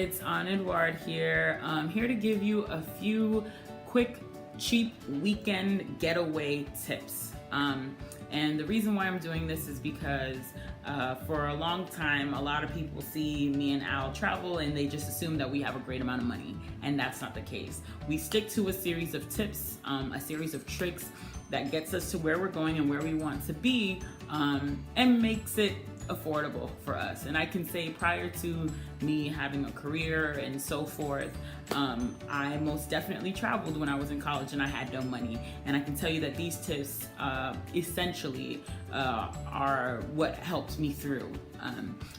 it's Edward here. I'm here to give you a few quick, cheap weekend getaway tips. And the reason why I'm doing this is because for a long time, a lot of people see me and Al travel and they just assume that we have a great amount of money, and that's not the case. We stick to a series of tips, a series of tricks that gets us to where we're going and where we want to be, and makes it affordable for us. And I can say prior to me having a career and so forth, I most definitely traveled when I was in college and I had no money. And I can tell you that these tips essentially are what helped me through.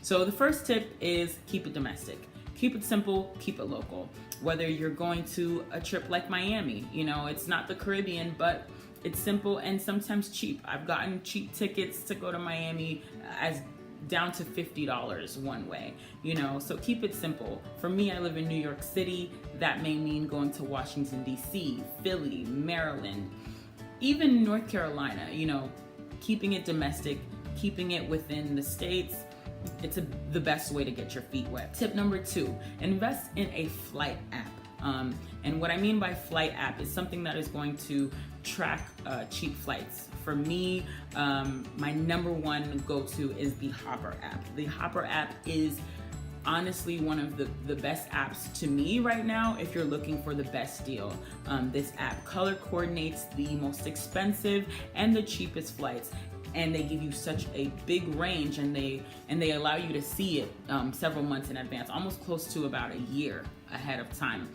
So the first tip is keep it domestic. Keep it simple, keep it local. Whether you're going to a trip like Miami, it's not the Caribbean, but it's simple and sometimes cheap. I've gotten cheap tickets to go to Miami as down to $50 one way, so keep it simple. For me, I live in New York City. That may mean going to Washington, D.C., Philly, Maryland, even North Carolina, keeping it domestic, keeping it within the states. It's the best way to get your feet wet. Tip number 2, invest in a flight app. And what I mean by flight app is something that is going to track cheap flights. For me, my number one go-to is the Hopper app. The Hopper app is honestly one of the best apps to me right now if you're looking for the best deal. This app color coordinates the most expensive and the cheapest flights, and they give you such a big range, and they allow you to see it several months in advance, almost close to about a year ahead of time.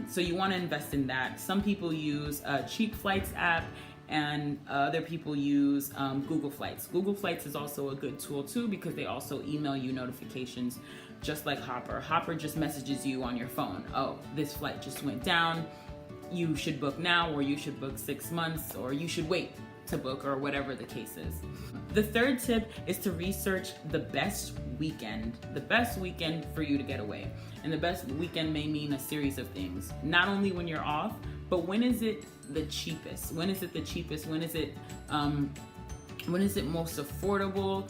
So you want to invest in that. Some people use a Cheap Flights app, and other people use Google Flights. Google Flights is also a good tool too, because they also email you notifications just like Hopper. Hopper just messages you on your phone. Oh, this flight just went down. You should book now, or you should book 6 months, or you should wait to book, or whatever the case is. The third tip is to research the best weekend for you to get away. And the best weekend may mean a series of things. Not only when you're off, but when is it the cheapest? When is it the cheapest? When is it most affordable?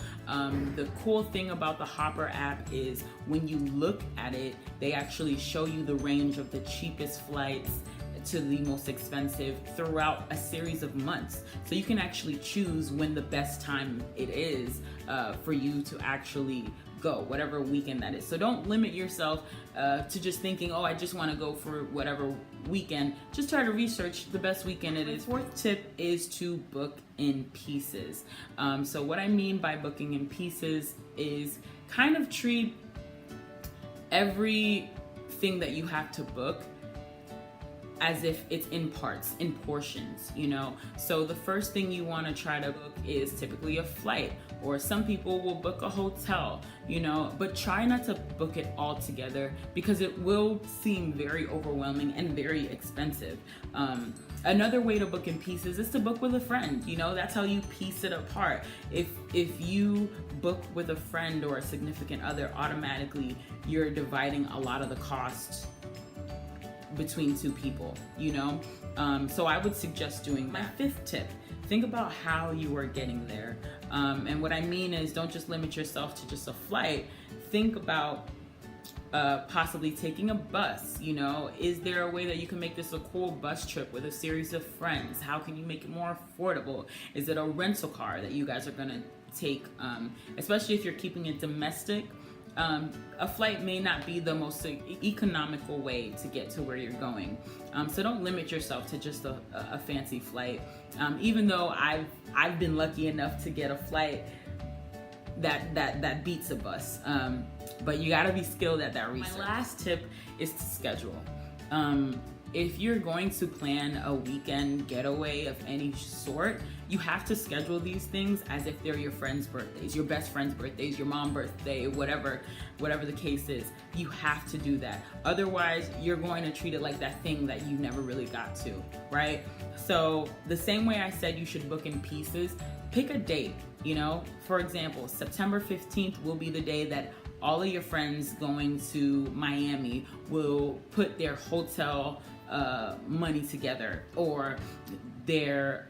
The cool thing about the Hopper app is when you look at it, they actually show you the range of the cheapest flights to the most expensive throughout a series of months. So you can actually choose when the best time it is for you to actually go, whatever weekend that is. So don't limit yourself to just thinking, oh, I just want to go for whatever weekend. Just try to research the best weekend it is. Fourth tip is to book in pieces. So what I mean by booking in pieces is kind of treat everything that you have to book as if it's in parts, in portions, So the first thing you want to try to book is typically a flight, or some people will book a hotel, but try not to book it all together, because it will seem very overwhelming and very expensive. Another way to book in pieces is to book with a friend. That's how you piece it apart. If you book with a friend or a significant other, automatically you're dividing a lot of the cost between two people, so I would suggest doing that. My fifth tip, think about how you are getting there. And what I mean is, don't just limit yourself to just a flight. Think about possibly taking a bus. Is there a way that you can make this a cool bus trip with a series of friends? How can you make it more affordable? Is it a rental car that you guys are gonna take? Especially if you're keeping it domestic, a flight may not be the most economical way to get to where you're going. So don't limit yourself to just a fancy flight. Even though I've been lucky enough to get a flight that beats a bus. But you gotta be skilled at that research. My last tip is to schedule. If you're going to plan a weekend getaway of any sort, you have to schedule these things as if they're your friends' birthdays, your best friend's birthdays, your mom's birthday, whatever the case is. You have to do that. Otherwise, you're going to treat it like that thing that you never really got to, right? So the same way I said you should book in pieces, pick a date, For example, September 15th will be the day that all of your friends going to Miami will put their hotel money together, or their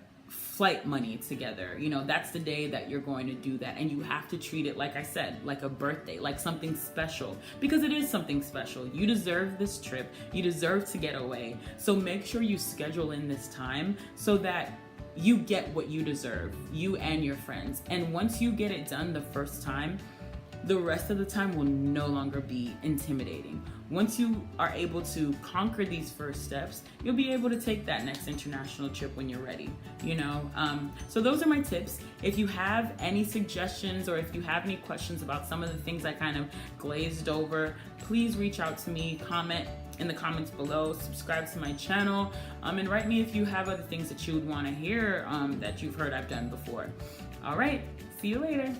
flight money together. You know, that's the day that you're going to do that. And you have to treat it, like I said, like a birthday, like something special, because it is something special. You deserve this trip. You deserve to get away. So make sure you schedule in this time so that you get what you deserve, you and your friends. And once you get it done the first time, the rest of the time will no longer be intimidating. Once you are able to conquer these first steps, you'll be able to take that next international trip when you're ready, you know? So those are my tips. If you have any suggestions or if you have any questions about some of the things I kind of glazed over, please reach out to me, comment in the comments below, subscribe to my channel, and write me if you have other things that you would want to hear that you've heard I've done before. All right, see you later.